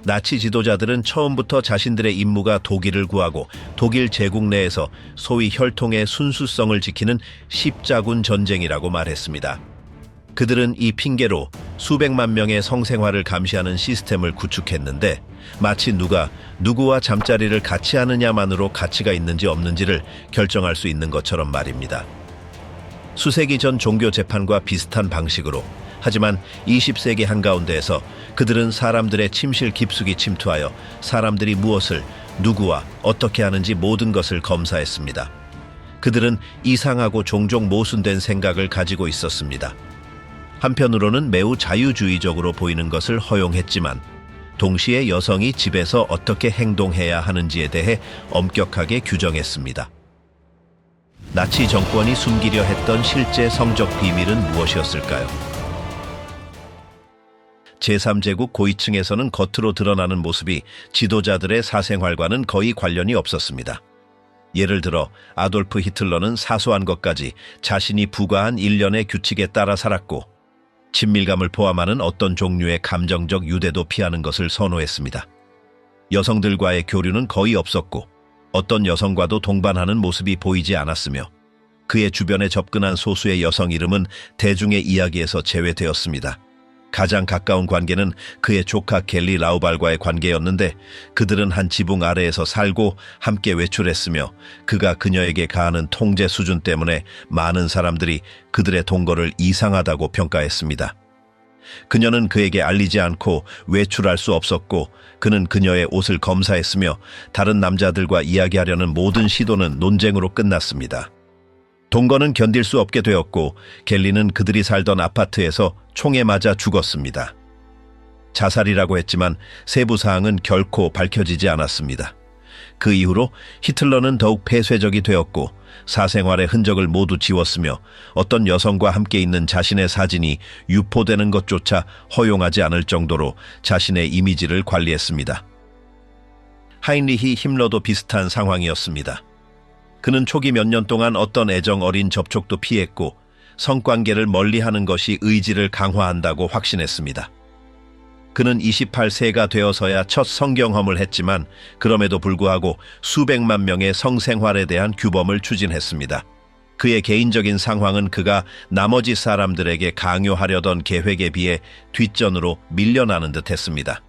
나치 지도자들은 처음부터 자신들의 임무가 독일을 구하고 독일 제국 내에서 소위 혈통의 순수성을 지키는 십자군 전쟁이라고 말했습니다. 그들은 이 핑계로 수백만 명의 성생활을 감시하는 시스템을 구축했는데 마치 누가 누구와 잠자리를 같이 하느냐만으로 가치가 있는지 없는지를 결정할 수 있는 것처럼 말입니다. 수세기 전 종교 재판과 비슷한 방식으로, 하지만 20세기 한가운데에서 그들은 사람들의 침실 깊숙이 침투하여 사람들이 무엇을, 누구와 어떻게 하는지 모든 것을 검사했습니다. 그들은 이상하고 종종 모순된 생각을 가지고 있었습니다. 한편으로는 매우 자유주의적으로 보이는 것을 허용했지만 동시에 여성이 집에서 어떻게 행동해야 하는지에 대해 엄격하게 규정했습니다. 나치 정권이 숨기려 했던 실제 성적 비밀은 무엇이었을까요? 제3제국 고위층에서는 겉으로 드러나는 모습이 지도자들의 사생활과는 거의 관련이 없었습니다. 예를 들어 아돌프 히틀러는 사소한 것까지 자신이 부과한 일련의 규칙에 따라 살았고, 친밀감을 포함하는 어떤 종류의 감정적 유대도 피하는 것을 선호했습니다. 여성들과의 교류는 거의 없었고 어떤 여성과도 동반하는 모습이 보이지 않았으며 그의 주변에 접근한 소수의 여성 이름은 대중의 이야기에서 제외되었습니다. 가장 가까운 관계는 그의 조카 겔리 라우발과의 관계였는데 그들은 한 지붕 아래에서 살고 함께 외출했으며 그가 그녀에게 가하는 통제 수준 때문에 많은 사람들이 그들의 동거를 이상하다고 평가했습니다. 그녀는 그에게 알리지 않고 외출할 수 없었고 그는 그녀의 옷을 검사했으며 다른 남자들과 이야기하려는 모든 시도는 논쟁으로 끝났습니다. 동거는 견딜 수 없게 되었고 겔리는 그들이 살던 아파트에서 총에 맞아 죽었습니다. 자살이라고 했지만 세부 사항은 결코 밝혀지지 않았습니다. 그 이후로 히틀러는 더욱 폐쇄적이 되었고 사생활의 흔적을 모두 지웠으며 어떤 여성과 함께 있는 자신의 사진이 유포되는 것조차 허용하지 않을 정도로 자신의 이미지를 관리했습니다. 하인리히 힘러도 비슷한 상황이었습니다. 그는 초기 몇 년 동안 어떤 애정 어린 접촉도 피했고 성관계를 멀리하는 것이 의지를 강화한다고 확신했습니다. 그는 28세가 되어서야 첫 성경험을 했지만 그럼에도 불구하고 수백만 명의 성생활에 대한 규범을 추진했습니다. 그의 개인적인 상황은 그가 나머지 사람들에게 강요하려던 계획에 비해 뒷전으로 밀려나는 듯했습니다.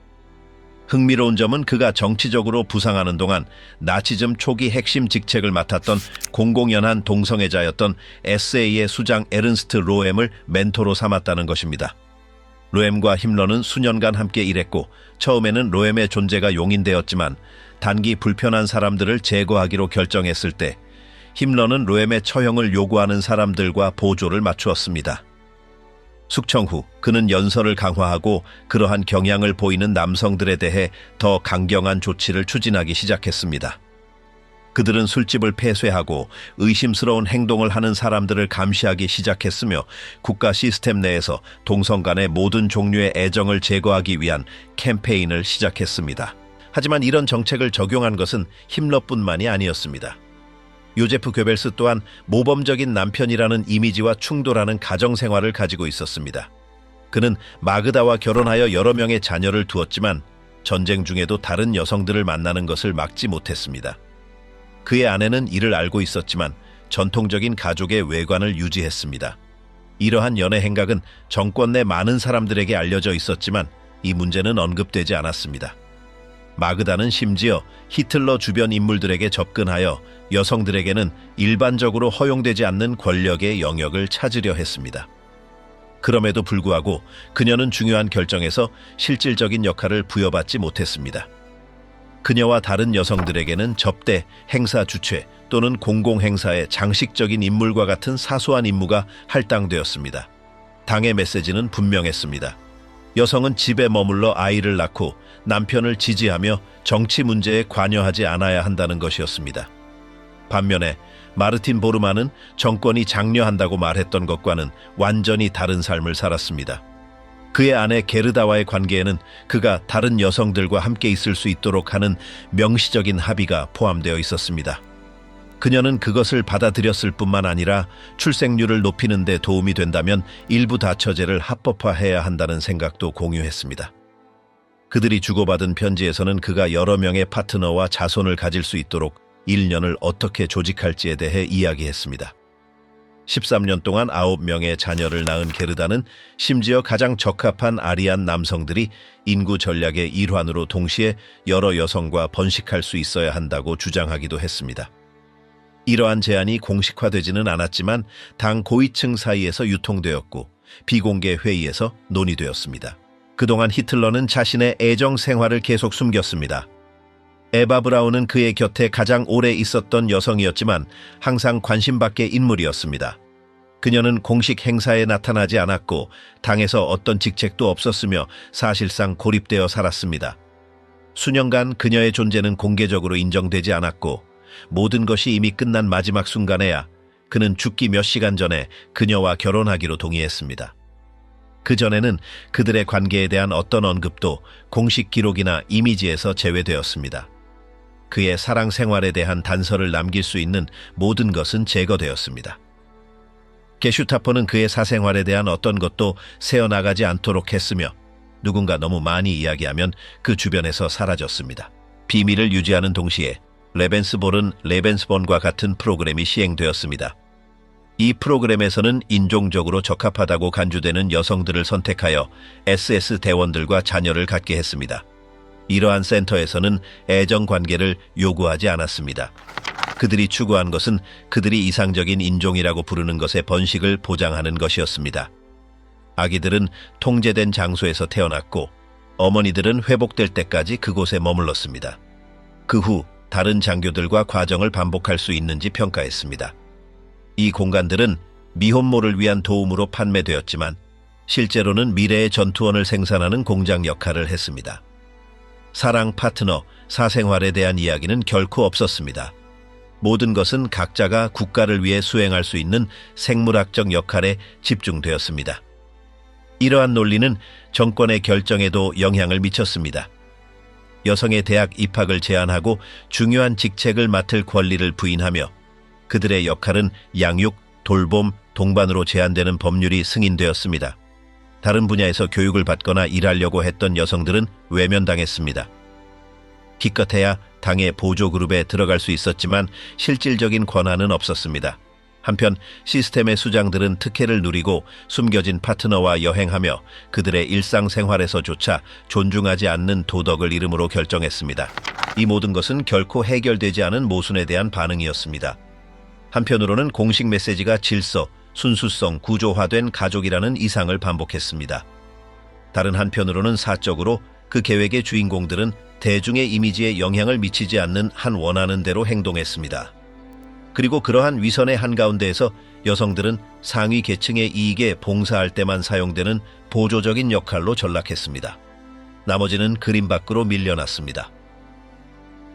흥미로운 점은 그가 정치적으로 부상하는 동안 나치즘 초기 핵심 직책을 맡았던 공공연한 동성애자였던 SA의 수장 에른스트 로엠을 멘토로 삼았다는 것입니다. 로엠과 힘러는 수년간 함께 일했고 처음에는 로엠의 존재가 용인되었지만 단기 불편한 사람들을 제거하기로 결정했을 때 힘러는 로엠의 처형을 요구하는 사람들과 보조를 맞추었습니다. 숙청 후 그는 연설을 강화하고 그러한 경향을 보이는 남성들에 대해 더 강경한 조치를 추진하기 시작했습니다. 그들은 술집을 폐쇄하고 의심스러운 행동을 하는 사람들을 감시하기 시작했으며 국가 시스템 내에서 동성 간의 모든 종류의 애정을 제거하기 위한 캠페인을 시작했습니다. 하지만 이런 정책을 적용한 것은 힘러뿐만이 아니었습니다. 요제프 괴벨스 또한 모범적인 남편이라는 이미지와 충돌하는 가정생활을 가지고 있었습니다. 그는 마그다와 결혼하여 여러 명의 자녀를 두었지만 전쟁 중에도 다른 여성들을 만나는 것을 막지 못했습니다. 그의 아내는 이를 알고 있었지만 전통적인 가족의 외관을 유지했습니다. 이러한 연애 행각은 정권 내 많은 사람들에게 알려져 있었지만 이 문제는 언급되지 않았습니다. 마그다는 심지어 히틀러 주변 인물들에게 접근하여 여성들에게는 일반적으로 허용되지 않는 권력의 영역을 찾으려 했습니다. 그럼에도 불구하고 그녀는 중요한 결정에서 실질적인 역할을 부여받지 못했습니다. 그녀와 다른 여성들에게는 접대, 행사 주최 또는 공공행사의 장식적인 임물과 같은 사소한 임무가 할당되었습니다. 당의 메시지는 분명했습니다. 여성은 집에 머물러 아이를 낳고 남편을 지지하며 정치 문제에 관여하지 않아야 한다는 것이었습니다. 반면에 마르틴 보르만은 정권이 장려한다고 말했던 것과는 완전히 다른 삶을 살았습니다. 그의 아내 게르다와의 관계에는 그가 다른 여성들과 함께 있을 수 있도록 하는 명시적인 합의가 포함되어 있었습니다. 그녀는 그것을 받아들였을 뿐만 아니라 출생률을 높이는 데 도움이 된다면 일부 다처제를 합법화해야 한다는 생각도 공유했습니다. 그들이 주고받은 편지에서는 그가 여러 명의 파트너와 자손을 가질 수 있도록 1년을 어떻게 조직할지에 대해 이야기했습니다. 13년 동안 9명의 자녀를 낳은 게르다는 심지어 가장 적합한 아리안 남성들이 인구 전략의 일환으로 동시에 여러 여성과 번식할 수 있어야 한다고 주장하기도 했습니다. 이러한 제안이 공식화되지는 않았지만 당 고위층 사이에서 유통되었고 비공개 회의에서 논의되었습니다. 그동안 히틀러는 자신의 애정 생활을 계속 숨겼습니다. 에바 브라운은 그의 곁에 가장 오래 있었던 여성이었지만 항상 관심밖의 인물이었습니다. 그녀는 공식 행사에 나타나지 않았고 당에서 어떤 직책도 없었으며 사실상 고립되어 살았습니다. 수년간 그녀의 존재는 공개적으로 인정되지 않았고 모든 것이 이미 끝난 마지막 순간에야 그는 죽기 몇 시간 전에 그녀와 결혼하기로 동의했습니다. 그전에는 그들의 관계에 대한 어떤 언급도 공식 기록이나 이미지에서 제외되었습니다. 그의 사랑 생활에 대한 단서를 남길 수 있는 모든 것은 제거되었습니다. 게슈타포는 그의 사생활에 대한 어떤 것도 새어나가지 않도록 했으며 누군가 너무 많이 이야기하면 그 주변에서 사라졌습니다. 비밀을 유지하는 동시에 레벤스볼은 레벤스본과 같은 프로그램이 시행되었습니다. 이 프로그램에서는 인종적으로 적합하다고 간주되는 여성들을 선택하여 SS 대원들과 자녀를 갖게 했습니다. 이러한 센터에서는 애정 관계를 요구하지 않았습니다. 그들이 추구한 것은 그들이 이상적인 인종이라고 부르는 것의 번식을 보장하는 것이었습니다. 아기들은 통제된 장소에서 태어났고 어머니들은 회복될 때까지 그곳에 머물렀습니다. 그 후 다른 장교들과 과정을 반복할 수 있는지 평가했습니다. 이 공간들은 미혼모를 위한 도움으로 판매되었지만 실제로는 미래의 전투원을 생산하는 공장 역할을 했습니다. 사랑, 파트너, 사생활에 대한 이야기는 결코 없었습니다. 모든 것은 각자가 국가를 위해 수행할 수 있는 생물학적 역할에 집중되었습니다. 이러한 논리는 정권의 결정에도 영향을 미쳤습니다. 여성의 대학 입학을 제한하고 중요한 직책을 맡을 권리를 부인하며 그들의 역할은 양육, 돌봄, 동반으로 제한되는 법률이 승인되었습니다. 다른 분야에서 교육을 받거나 일하려고 했던 여성들은 외면당했습니다. 기껏해야 당의 보조그룹에 들어갈 수 있었지만 실질적인 권한은 없었습니다. 한편 시스템의 수장들은 특혜를 누리고 숨겨진 파트너와 여행하며 그들의 일상생활에서조차 존중하지 않는 도덕을 이름으로 결정했습니다. 이 모든 것은 결코 해결되지 않은 모순에 대한 반응이었습니다. 한편으로는 공식 메시지가 질서, 순수성, 구조화된 가족이라는 이상을 반복했습니다. 다른 한편으로는 사적으로 그 계획의 주인공들은 대중의 이미지에 영향을 미치지 않는 한 원하는 대로 행동했습니다. 그리고 그러한 위선의 한가운데에서 여성들은 상위 계층의 이익에 봉사할 때만 사용되는 보조적인 역할로 전락했습니다. 나머지는 그림 밖으로 밀려났습니다.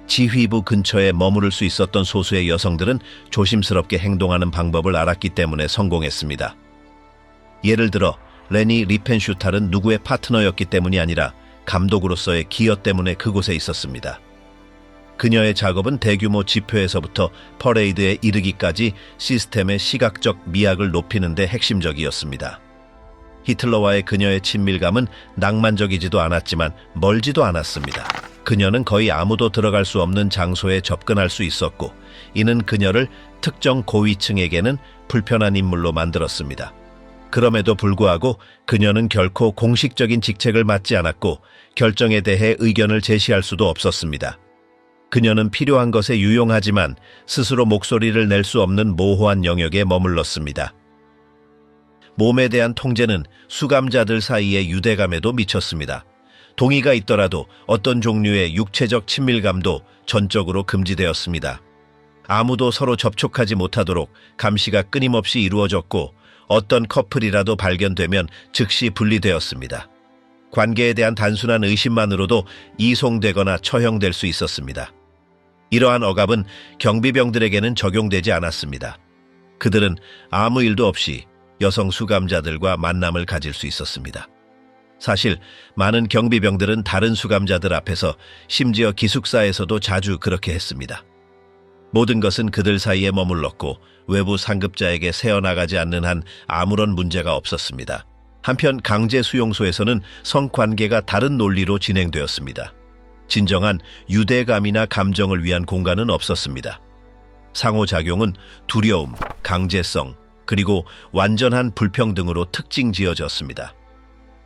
지휘부 근처에 머무를 수 있었던 소수의 여성들은 조심스럽게 행동하는 방법을 알았기 때문에 성공했습니다. 예를 들어 레니 리펜슈탈은 누구의 파트너였기 때문이 아니라 감독으로서의 기여 때문에 그곳에 있었습니다. 그녀의 작업은 대규모 집회에서부터 퍼레이드에 이르기까지 시스템의 시각적 미학을 높이는 데 핵심적이었습니다. 히틀러와의 그녀의 친밀감은 낭만적이지도 않았지만 멀지도 않았습니다. 그녀는 거의 아무도 들어갈 수 없는 장소에 접근할 수 있었고 이는 그녀를 특정 고위층에게는 불편한 인물로 만들었습니다. 그럼에도 불구하고 그녀는 결코 공식적인 직책을 맡지 않았고 결정에 대해 의견을 제시할 수도 없었습니다. 그녀는 필요한 것에 유용하지만 스스로 목소리를 낼 수 없는 모호한 영역에 머물렀습니다. 몸에 대한 통제는 수감자들 사이의 유대감에도 미쳤습니다. 동의가 있더라도 어떤 종류의 육체적 친밀감도 전적으로 금지되었습니다. 아무도 서로 접촉하지 못하도록 감시가 끊임없이 이루어졌고 어떤 커플이라도 발견되면 즉시 분리되었습니다. 관계에 대한 단순한 의심만으로도 이송되거나 처형될 수 있었습니다. 이러한 억압은 경비병들에게는 적용되지 않았습니다. 그들은 아무 일도 없이 여성 수감자들과 만남을 가질 수 있었습니다. 사실 많은 경비병들은 다른 수감자들 앞에서 심지어 기숙사에서도 자주 그렇게 했습니다. 모든 것은 그들 사이에 머물렀고 외부 상급자에게 새어나가지 않는 한 아무런 문제가 없었습니다. 한편 강제 수용소에서는 성관계가 다른 논리로 진행되었습니다. 진정한 유대감이나 감정을 위한 공간은 없었습니다. 상호작용은 두려움, 강제성, 그리고 완전한 불평등으로 특징 지어졌습니다.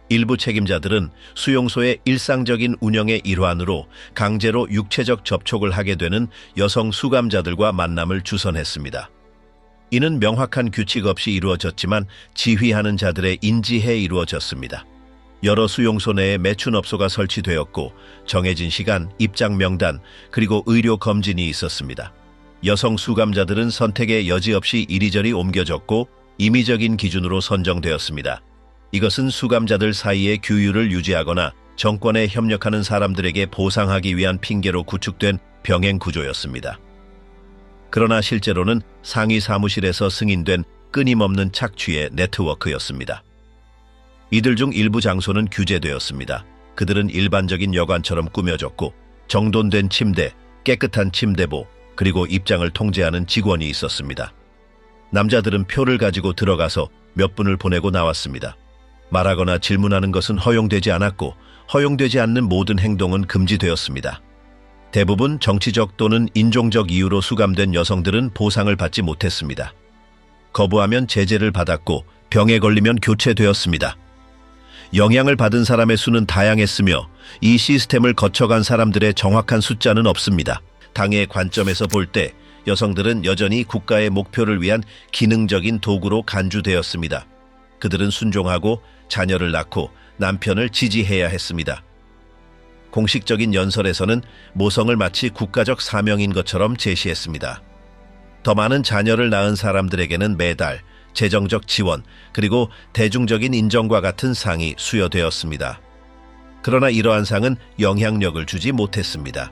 일부 책임자들은 수용소의 일상적인 운영의 일환으로 강제로 육체적 접촉을 하게 되는 여성 수감자들과 만남을 주선했습니다. 이는 명확한 규칙 없이 이루어졌지만 지휘하는 자들의 인지해 이루어졌습니다. 여러 수용소 내에 매춘업소가 설치되었고 정해진 시간, 입장 명단, 그리고 의료 검진이 있었습니다. 여성 수감자들은 선택의 여지 없이 이리저리 옮겨졌고 임의적인 기준으로 선정되었습니다. 이것은 수감자들 사이의 규율을 유지하거나 정권에 협력하는 사람들에게 보상하기 위한 핑계로 구축된 병행 구조였습니다. 그러나 실제로는 상위 사무실에서 승인된 끊임없는 착취의 네트워크였습니다. 이들 중 일부 장소는 규제되었습니다. 그들은 일반적인 여관처럼 꾸며졌고 정돈된 침대, 깨끗한 침대보, 그리고 입장을 통제하는 직원이 있었습니다. 남자들은 표를 가지고 들어가서 몇 분을 보내고 나왔습니다. 말하거나 질문하는 것은 허용되지 않았고 허용되지 않는 모든 행동은 금지되었습니다. 대부분 정치적 또는 인종적 이유로 수감된 여성들은 보상을 받지 못했습니다. 거부하면 제재를 받았고 병에 걸리면 교체되었습니다. 영향을 받은 사람의 수는 다양했으며 이 시스템을 거쳐간 사람들의 정확한 숫자는 없습니다. 당의 관점에서 볼 때 여성들은 여전히 국가의 목표를 위한 기능적인 도구로 간주되었습니다. 그들은 순종하고 자녀를 낳고 남편을 지지해야 했습니다. 공식적인 연설에서는 모성을 마치 국가적 사명인 것처럼 제시했습니다. 더 많은 자녀를 낳은 사람들에게는 매달 재정적 지원 그리고 대중적인 인정과 같은 상이 수여되었습니다. 그러나 이러한 상은 영향력을 주지 못했습니다.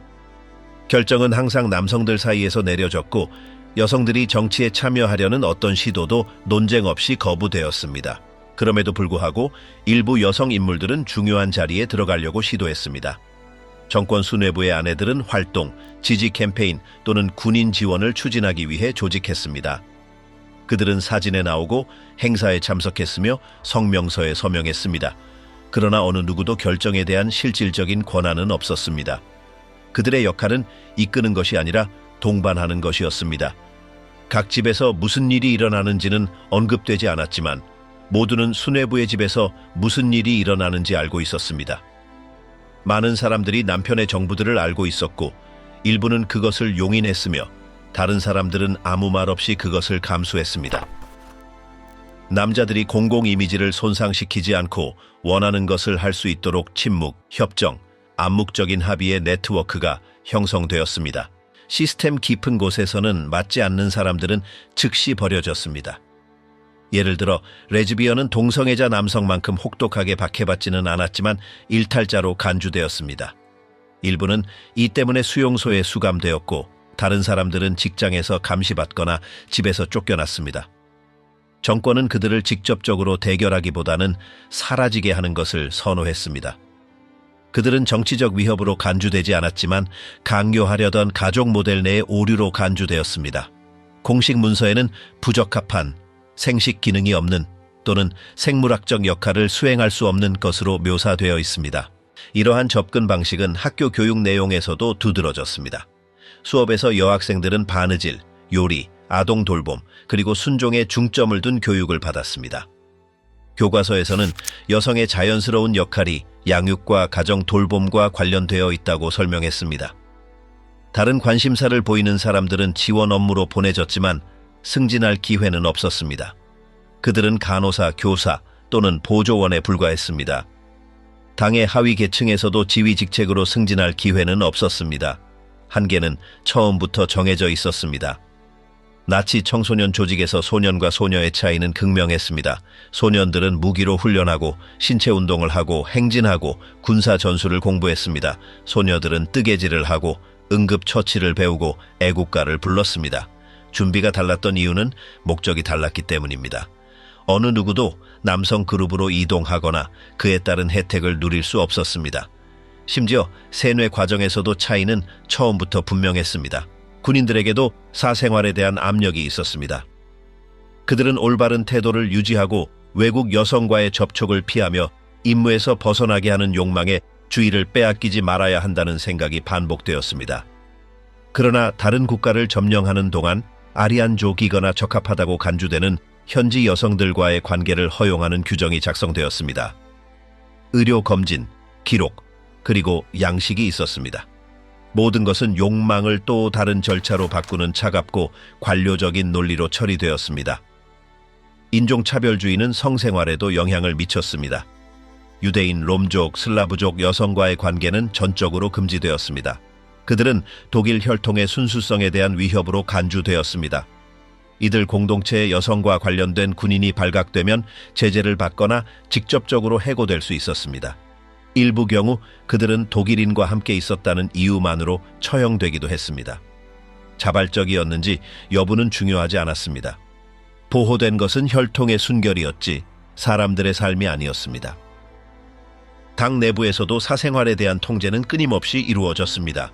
결정은 항상 남성들 사이에서 내려졌고 여성들이 정치에 참여하려는 어떤 시도도 논쟁 없이 거부되었습니다. 그럼에도 불구하고 일부 여성 인물들은 중요한 자리에 들어가려고 시도했습니다. 정권 수뇌부의 아내들은 활동, 지지 캠페인 또는 군인 지원을 추진하기 위해 조직했습니다. 그들은 사진에 나오고 행사에 참석했으며 성명서에 서명했습니다. 그러나 어느 누구도 결정에 대한 실질적인 권한은 없었습니다. 그들의 역할은 이끄는 것이 아니라 동반하는 것이었습니다. 각 집에서 무슨 일이 일어나는지는 언급되지 않았지만 모두는 수뇌부의 집에서 무슨 일이 일어나는지 알고 있었습니다. 많은 사람들이 남편의 정부들을 알고 있었고 일부는 그것을 용인했으며 다른 사람들은 아무 말 없이 그것을 감수했습니다. 남자들이 공공 이미지를 손상시키지 않고 원하는 것을 할 수 있도록 침묵, 협정, 암묵적인 합의의 네트워크가 형성되었습니다. 시스템 깊은 곳에서는 맞지 않는 사람들은 즉시 버려졌습니다. 예를 들어 레즈비언은 동성애자 남성만큼 혹독하게 박해받지는 않았지만 일탈자로 간주되었습니다. 일부는 이 때문에 수용소에 수감되었고 다른 사람들은 직장에서 감시받거나 집에서 쫓겨났습니다. 정권은 그들을 직접적으로 대결하기보다는 사라지게 하는 것을 선호했습니다. 그들은 정치적 위협으로 간주되지 않았지만 강요하려던 가족 모델 내의 오류로 간주되었습니다. 공식 문서에는 부적합한, 생식 기능이 없는 또는 생물학적 역할을 수행할 수 없는 것으로 묘사되어 있습니다. 이러한 접근 방식은 학교 교육 내용에서도 두드러졌습니다. 수업에서 여학생들은 바느질, 요리, 아동 돌봄, 그리고 순종에 중점을 둔 교육을 받았습니다. 교과서에서는 여성의 자연스러운 역할이 양육과 가정 돌봄과 관련되어 있다고 설명했습니다. 다른 관심사를 보이는 사람들은 지원 업무로 보내졌지만 승진할 기회는 없었습니다. 그들은 간호사, 교사 또는 보조원에 불과했습니다. 당의 하위 계층에서도 지휘 직책으로 승진할 기회는 없었습니다. 한계는 처음부터 정해져 있었습니다. 나치 청소년 조직에서 소년과 소녀의 차이는 극명했습니다. 소년들은 무기로 훈련하고 신체 운동을 하고 행진하고 군사 전술을 공부했습니다. 소녀들은 뜨개질을 하고 응급처치를 배우고 애국가를 불렀습니다. 준비가 달랐던 이유는 목적이 달랐기 때문입니다. 어느 누구도 남성 그룹으로 이동하거나 그에 따른 혜택을 누릴 수 없었습니다. 심지어 세뇌 과정에서도 차이는 처음부터 분명했습니다. 군인들에게도 사생활에 대한 압력이 있었습니다. 그들은 올바른 태도를 유지하고 외국 여성과의 접촉을 피하며 임무에서 벗어나게 하는 욕망에 주의를 빼앗기지 말아야 한다는 생각이 반복되었습니다. 그러나 다른 국가를 점령하는 동안 아리안족이거나 적합하다고 간주되는 현지 여성들과의 관계를 허용하는 규정이 작성되었습니다. 의료 검진, 기록, 그리고 양식이 있었습니다. 모든 것은 욕망을 또 다른 절차로 바꾸는 차갑고 관료적인 논리로 처리되었습니다. 인종차별주의는 성생활에도 영향을 미쳤습니다. 유대인, 롬족, 슬라브족 여성과의 관계는 전적으로 금지되었습니다. 그들은 독일 혈통의 순수성에 대한 위협으로 간주되었습니다. 이들 공동체의 여성과 관련된 군인이 발각되면 제재를 받거나 직접적으로 해고될 수 있었습니다. 일부 경우 그들은 독일인과 함께 있었다는 이유만으로 처형되기도 했습니다. 자발적이었는지 여부는 중요하지 않았습니다. 보호된 것은 혈통의 순결이었지 사람들의 삶이 아니었습니다. 당 내부에서도 사생활에 대한 통제는 끊임없이 이루어졌습니다.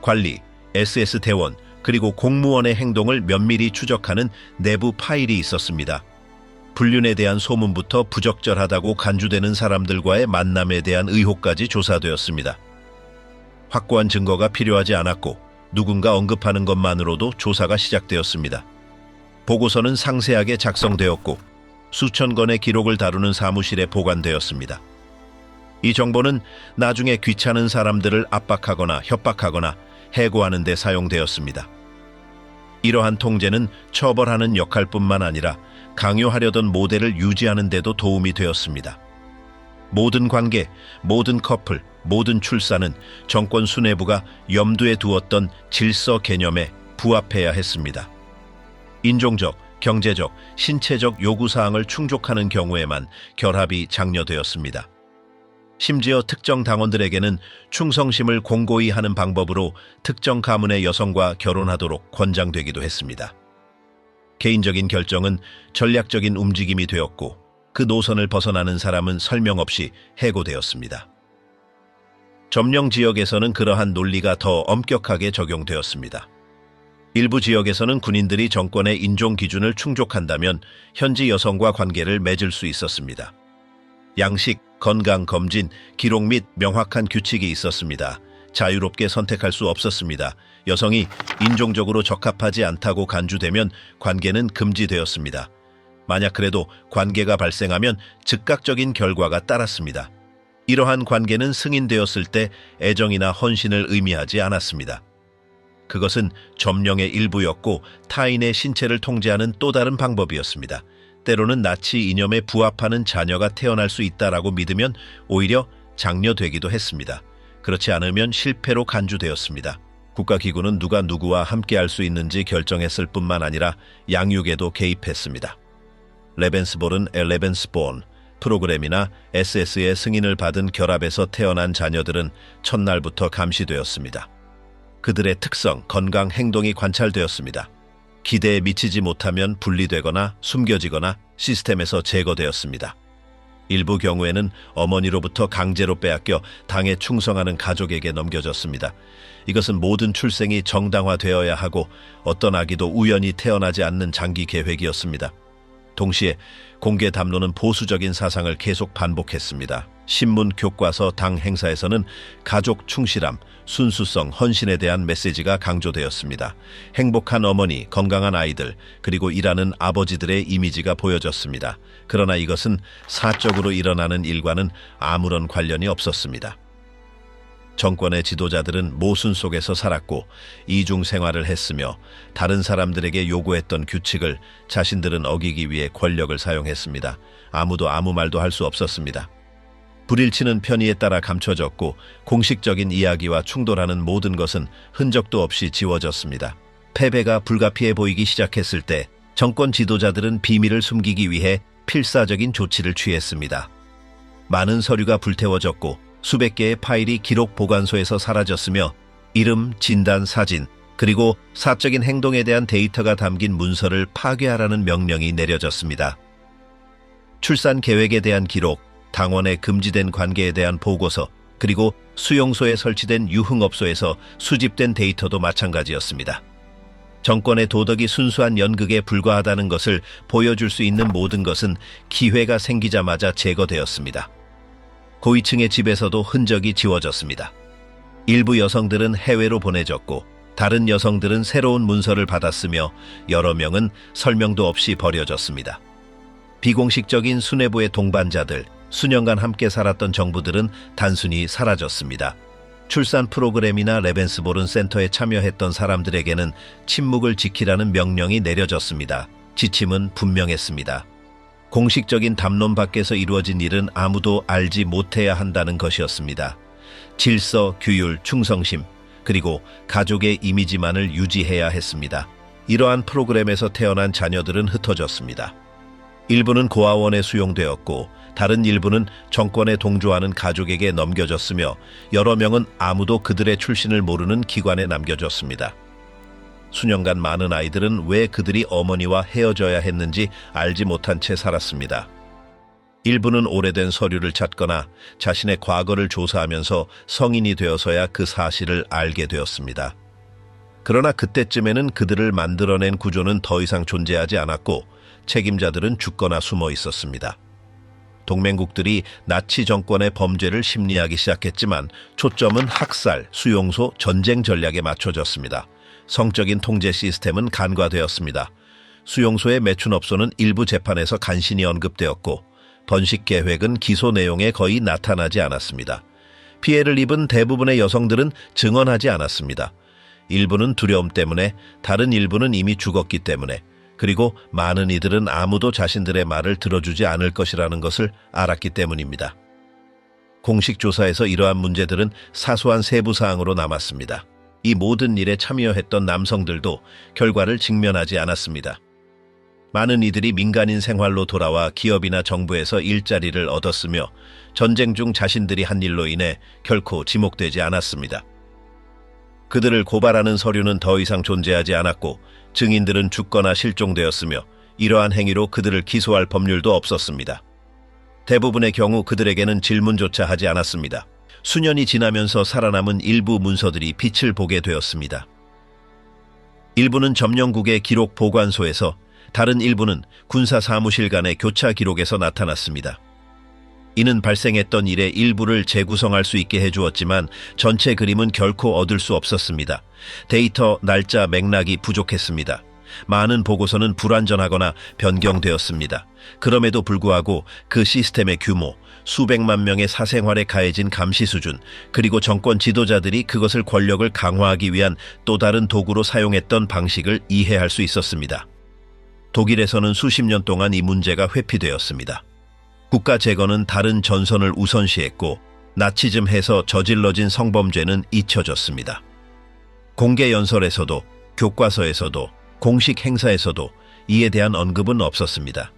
관리, SS 대원, 그리고 공무원의 행동을 면밀히 추적하는 내부 파일이 있었습니다. 불륜에 대한 소문부터 부적절하다고 간주되는 사람들과의 만남에 대한 의혹까지 조사되었습니다. 확고한 증거가 필요하지 않았고 누군가 언급하는 것만으로도 조사가 시작되었습니다. 보고서는 상세하게 작성되었고 수천 건의 기록을 다루는 사무실에 보관되었습니다. 이 정보는 나중에 귀찮은 사람들을 압박하거나 협박하거나 해고하는 데 사용되었습니다. 이러한 통제는 처벌하는 역할뿐만 아니라 강요하려던 모델을 유지하는 데도 도움이 되었습니다. 모든 관계, 모든 커플, 모든 출산은 정권 수뇌부가 염두에 두었던 질서 개념에 부합해야 했습니다. 인종적, 경제적, 신체적 요구사항을 충족하는 경우에만 결합이 장려되었습니다. 심지어 특정 당원들에게는 충성심을 공고히 하는 방법으로 특정 가문의 여성과 결혼하도록 권장되기도 했습니다. 개인적인 결정은 전략적인 움직임이 되었고 그 노선을 벗어나는 사람은 설명 없이 해고되었습니다. 점령 지역에서는 그러한 논리가 더 엄격하게 적용되었습니다. 일부 지역에서는 군인들이 정권의 인종 기준을 충족한다면 현지 여성과 관계를 맺을 수 있었습니다. 양식, 건강 검진, 기록 및 명확한 규칙이 있었습니다. 자유롭게 선택할 수 없었습니다. 여성이 인종적으로 적합하지 않다고 간주되면 관계는 금지되었습니다. 만약 그래도 관계가 발생하면 즉각적인 결과가 따랐습니다. 이러한 관계는 승인되었을 때 애정이나 헌신을 의미하지 않았습니다. 그것은 점령의 일부였고 타인의 신체를 통제하는 또 다른 방법이었습니다. 때로는 나치 이념에 부합하는 자녀가 태어날 수 있다라고 믿으면 오히려 장려되기도 했습니다. 그렇지 않으면 실패로 간주되었습니다. 국가기구는 누가 누구와 함께할 수 있는지 결정했을 뿐만 아니라 양육에도 개입했습니다. 레벤스볼은 레벤스본 프로그램이나 SS의 승인을 받은 결합에서 태어난 자녀들은 첫날부터 감시되었습니다. 그들의 특성, 건강, 행동이 관찰되었습니다. 기대에 미치지 못하면 분리되거나 숨겨지거나 시스템에서 제거되었습니다. 일부 경우에는 어머니로부터 강제로 빼앗겨 당에 충성하는 가족에게 넘겨졌습니다. 이것은 모든 출생이 정당화되어야 하고 어떤 아기도 우연히 태어나지 않는 장기 계획이었습니다. 동시에 공개 담론은 보수적인 사상을 계속 반복했습니다. 신문, 교과서, 당 행사에서는 가족 충실함, 순수성, 헌신에 대한 메시지가 강조되었습니다. 행복한 어머니, 건강한 아이들, 그리고 일하는 아버지들의 이미지가 보여졌습니다. 그러나 이것은 사적으로 일어나는 일과는 아무런 관련이 없었습니다. 정권의 지도자들은 모순 속에서 살았고 이중 생활을 했으며 다른 사람들에게 요구했던 규칙을 자신들은 어기기 위해 권력을 사용했습니다. 아무도 아무 말도 할 수 없었습니다. 불일치는 편의에 따라 감춰졌고 공식적인 이야기와 충돌하는 모든 것은 흔적도 없이 지워졌습니다. 패배가 불가피해 보이기 시작했을 때 정권 지도자들은 비밀을 숨기기 위해 필사적인 조치를 취했습니다. 많은 서류가 불태워졌고 수백 개의 파일이 기록 보관소에서 사라졌으며 이름, 진단, 사진, 그리고 사적인 행동에 대한 데이터가 담긴 문서를 파괴하라는 명령이 내려졌습니다. 출산 계획에 대한 기록, 당원의 금지된 관계에 대한 보고서, 그리고 수용소에 설치된 유흥업소에서 수집된 데이터도 마찬가지였습니다. 정권의 도덕이 순수한 연극에 불과하다는 것을 보여줄 수 있는 모든 것은 기회가 생기자마자 제거되었습니다. 고위층의 집에서도 흔적이 지워졌습니다. 일부 여성들은 해외로 보내졌고 다른 여성들은 새로운 문서를 받았으며 여러 명은 설명도 없이 버려졌습니다. 비공식적인 수뇌부의 동반자들, 수년간 함께 살았던 정부들은 단순히 사라졌습니다. 출산 프로그램이나 레벤스보른 센터에 참여했던 사람들에게는 침묵을 지키라는 명령이 내려졌습니다. 지침은 분명했습니다. 공식적인 담론 밖에서 이루어진 일은 아무도 알지 못해야 한다는 것이었습니다. 질서, 규율, 충성심, 그리고 가족의 이미지만을 유지해야 했습니다. 이러한 프로그램에서 태어난 자녀들은 흩어졌습니다. 일부는 고아원에 수용되었고 다른 일부는 정권에 동조하는 가족에게 넘겨졌으며 여러 명은 아무도 그들의 출신을 모르는 기관에 남겨졌습니다. 수년간 많은 아이들은 왜 그들이 어머니와 헤어져야 했는지 알지 못한 채 살았습니다. 일부는 오래된 서류를 찾거나 자신의 과거를 조사하면서 성인이 되어서야 그 사실을 알게 되었습니다. 그러나 그때쯤에는 그들을 만들어낸 구조는 더 이상 존재하지 않았고 책임자들은 죽거나 숨어 있었습니다. 동맹국들이 나치 정권의 범죄를 심리하기 시작했지만 초점은 학살, 수용소, 전쟁 전략에 맞춰졌습니다. 성적인 통제 시스템은 간과되었습니다. 수용소의 매춘업소는 일부 재판에서 간신히 언급되었고 번식 계획은 기소 내용에 거의 나타나지 않았습니다. 피해를 입은 대부분의 여성들은 증언하지 않았습니다. 일부는 두려움 때문에, 다른 일부는 이미 죽었기 때문에, 그리고 많은 이들은 아무도 자신들의 말을 들어주지 않을 것이라는 것을 알았기 때문입니다. 공식 조사에서 이러한 문제들은 사소한 세부 사항으로 남았습니다. 이 모든 일에 참여했던 남성들도 결과를 직면하지 않았습니다. 많은 이들이 민간인 생활로 돌아와 기업이나 정부에서 일자리를 얻었으며 전쟁 중 자신들이 한 일로 인해 결코 지목되지 않았습니다. 그들을 고발하는 서류는 더 이상 존재하지 않았고 증인들은 죽거나 실종되었으며 이러한 행위로 그들을 기소할 법률도 없었습니다. 대부분의 경우 그들에게는 질문조차 하지 않았습니다. 수년이 지나면서 살아남은 일부 문서들이 빛을 보게 되었습니다. 일부는 점령국의 기록 보관소에서, 다른 일부는 군사 사무실 간의 교차 기록에서 나타났습니다. 이는 발생했던 일의 일부를 재구성할 수 있게 해주었지만 전체 그림은 결코 얻을 수 없었습니다. 데이터, 날짜, 맥락이 부족했습니다. 많은 보고서는 불완전하거나 변경되었습니다. 그럼에도 불구하고 그 시스템의 규모, 수백만 명의 사생활에 가해진 감시 수준, 그리고 정권 지도자들이 그것을 권력을 강화하기 위한 또 다른 도구로 사용했던 방식을 이해할 수 있었습니다. 독일에서는 수십 년 동안 이 문제가 회피되었습니다. 국가 재건은 다른 전선을 우선시했고 나치즘해서 저질러진 성범죄는 잊혀졌습니다. 공개 연설에서도, 교과서에서도, 공식 행사에서도 이에 대한 언급은 없었습니다.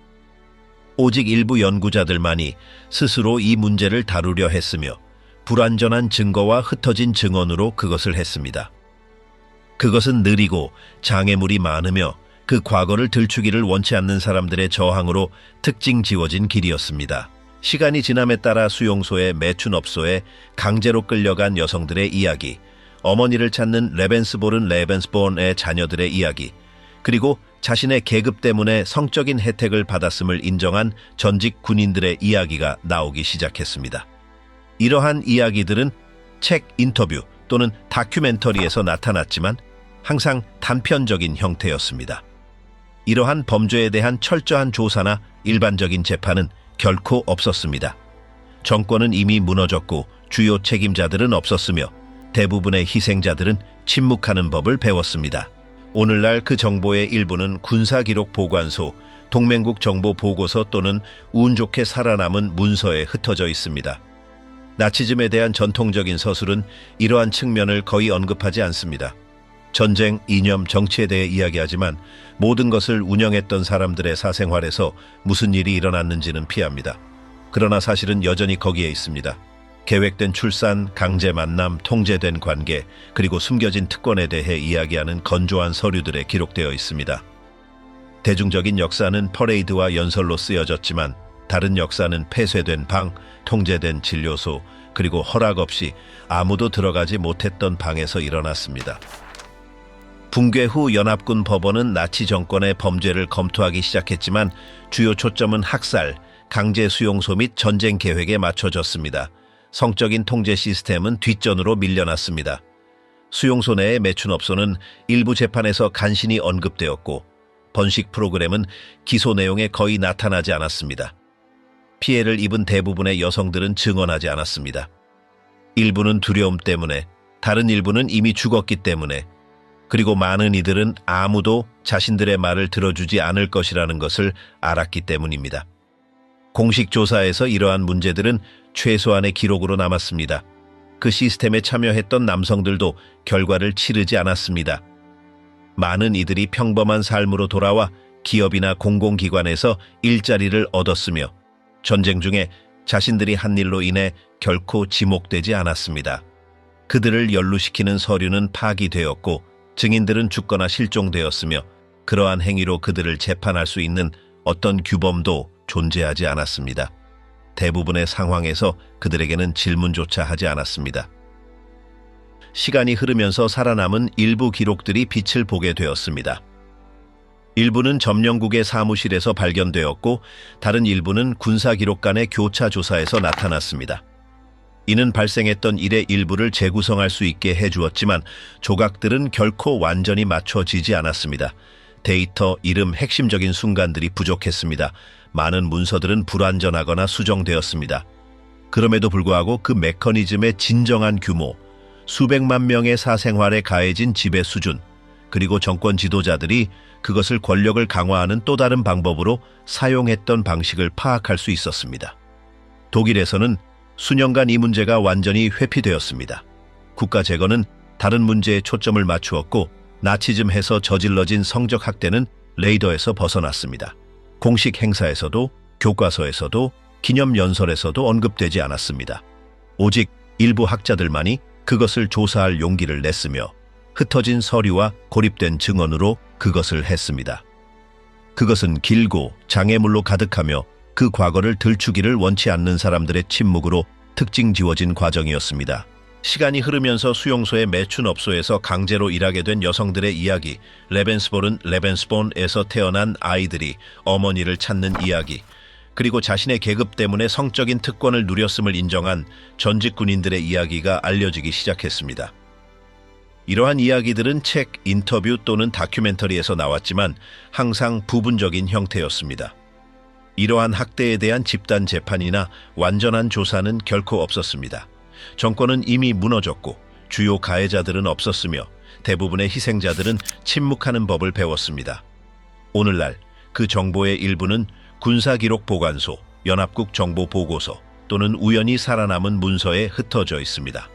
오직 일부 연구자들만이 스스로 이 문제를 다루려 했으며 불완전한 증거와 흩어진 증언으로 그것을 했습니다. 그것은 느리고 장애물이 많으며 그 과거를 들추기를 원치 않는 사람들의 저항으로 특징 지워진 길이었습니다. 시간이 지남에 따라 수용소에, 매춘업소에 강제로 끌려간 여성들의 이야기, 어머니를 찾는 레벤스보른의 자녀들의 이야기, 그리고 자신의 계급 때문에 성적인 혜택을 받았음을 인정한 전직 군인들의 이야기가 나오기 시작했습니다. 이러한 이야기들은 책, 인터뷰 또는 다큐멘터리에서 나타났지만 항상 단편적인 형태였습니다. 이러한 범죄에 대한 철저한 조사나 일반적인 재판은 결코 없었습니다. 정권은 이미 무너졌고 주요 책임자들은 없었으며 대부분의 희생자들은 침묵하는 법을 배웠습니다. 오늘날 그 정보의 일부는 군사기록 보관소, 동맹국 정보 보고서 또는 운 좋게 살아남은 문서에 흩어져 있습니다. 나치즘에 대한 전통적인 서술은 이러한 측면을 거의 언급하지 않습니다. 전쟁, 이념, 정치에 대해 이야기하지만 모든 것을 운영했던 사람들의 사생활에서 무슨 일이 일어났는지는 피합니다. 그러나 사실은 여전히 거기에 있습니다. 계획된 출산, 강제 만남, 통제된 관계, 그리고 숨겨진 특권에 대해 이야기하는 건조한 서류들에 기록되어 있습니다. 대중적인 역사는 퍼레이드와 연설로 쓰여졌지만 다른 역사는 폐쇄된 방, 통제된 진료소, 그리고 허락 없이 아무도 들어가지 못했던 방에서 일어났습니다. 붕괴 후 연합군 법원은 나치 정권의 범죄를 검토하기 시작했지만 주요 초점은 학살, 강제 수용소 및 전쟁 계획에 맞춰졌습니다. 성적인 통제 시스템은 뒷전으로 밀려났습니다. 수용소 내의 매춘업소는 일부 재판에서 간신히 언급되었고 번식 프로그램은 기소 내용에 거의 나타나지 않았습니다. 피해를 입은 대부분의 여성들은 증언하지 않았습니다. 일부는 두려움 때문에, 다른 일부는 이미 죽었기 때문에, 그리고 많은 이들은 아무도 자신들의 말을 들어주지 않을 것이라는 것을 알았기 때문입니다. 공식 조사에서 이러한 문제들은 최소한의 기록으로 남았습니다. 그 시스템에 참여했던 남성들도 결과를 치르지 않았습니다. 많은 이들이 평범한 삶으로 돌아와 기업이나 공공기관에서 일자리를 얻었으며 전쟁 중에 자신들이 한 일로 인해 결코 지목되지 않았습니다. 그들을 연루시키는 서류는 파기되었고 증인들은 죽거나 실종되었으며 그러한 행위로 그들을 재판할 수 있는 어떤 규범도 존재하지 않았습니다. 대부분의 상황에서 그들에게는 질문조차 하지 않았습니다. 시간이 흐르면서 살아남은 일부 기록들이 빛을 보게 되었습니다. 일부는 점령국의 사무실에서 발견되었고 다른 일부는 군사기록관의 교차 조사에서 나타났습니다. 이는 발생했던 일의 일부를 재구성할 수 있게 해주었지만 조각들은 결코 완전히 맞춰지지 않았습니다. 데이터, 이름, 핵심적인 순간들이 부족했습니다. 많은 문서들은 불완전하거나 수정되었습니다. 그럼에도 불구하고 그 메커니즘의 진정한 규모, 수백만 명의 사생활에 가해진 지배 수준, 그리고 정권 지도자들이 그것을 권력을 강화하는 또 다른 방법으로 사용했던 방식을 파악할 수 있었습니다. 독일에서는 수년간 이 문제가 완전히 회피되었습니다. 국가 재건은 다른 문제에 초점을 맞추었고 나치즘에서 저질러진 성적 학대는 레이더에서 벗어났습니다. 공식 행사에서도 교과서에서도 기념연설에서도 언급되지 않았습니다. 오직 일부 학자들만이 그것을 조사할 용기를 냈으며 흩어진 서류와 고립된 증언으로 그것을 했습니다. 그것은 길고 장애물로 가득하며 그 과거를 들추기를 원치 않는 사람들의 침묵으로 특징 지워진 과정이었습니다. 시간이 흐르면서 수용소의 매춘업소에서 강제로 일하게 된 여성들의 이야기, 레벤스본에서 태어난 아이들이 어머니를 찾는 이야기, 그리고 자신의 계급 때문에 성적인 특권을 누렸음을 인정한 전직 군인들의 이야기가 알려지기 시작했습니다. 이러한 이야기들은 책, 인터뷰 또는 다큐멘터리에서 나왔지만 항상 부분적인 형태였습니다. 이러한 학대에 대한 집단 재판이나 완전한 조사는 결코 없었습니다. 정권은 이미 무너졌고 주요 가해자들은 없었으며 대부분의 희생자들은 침묵하는 법을 배웠습니다. 오늘날 그 정보의 일부는 군사기록보관소, 연합국 정보보고서 또는 우연히 살아남은 문서에 흩어져 있습니다.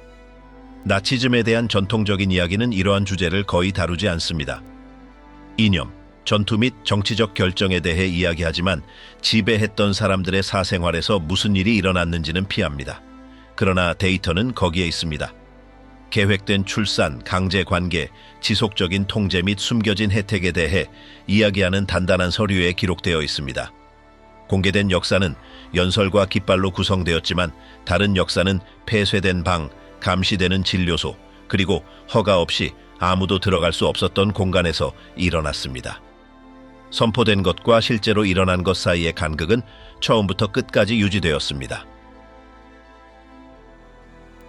나치즘에 대한 전통적인 이야기는 이러한 주제를 거의 다루지 않습니다. 이념, 전투 및 정치적 결정에 대해 이야기하지만 지배했던 사람들의 사생활에서 무슨 일이 일어났는지는 피합니다. 그러나 데이터는 거기에 있습니다. 계획된 출산, 강제 관계, 지속적인 통제 및 숨겨진 혜택에 대해 이야기하는 단단한 서류에 기록되어 있습니다. 공개된 역사는 연설과 깃발로 구성되었지만 다른 역사는 폐쇄된 방, 감시되는 진료소, 그리고 허가 없이 아무도 들어갈 수 없었던 공간에서 일어났습니다. 선포된 것과 실제로 일어난 것 사이의 간극은 처음부터 끝까지 유지되었습니다.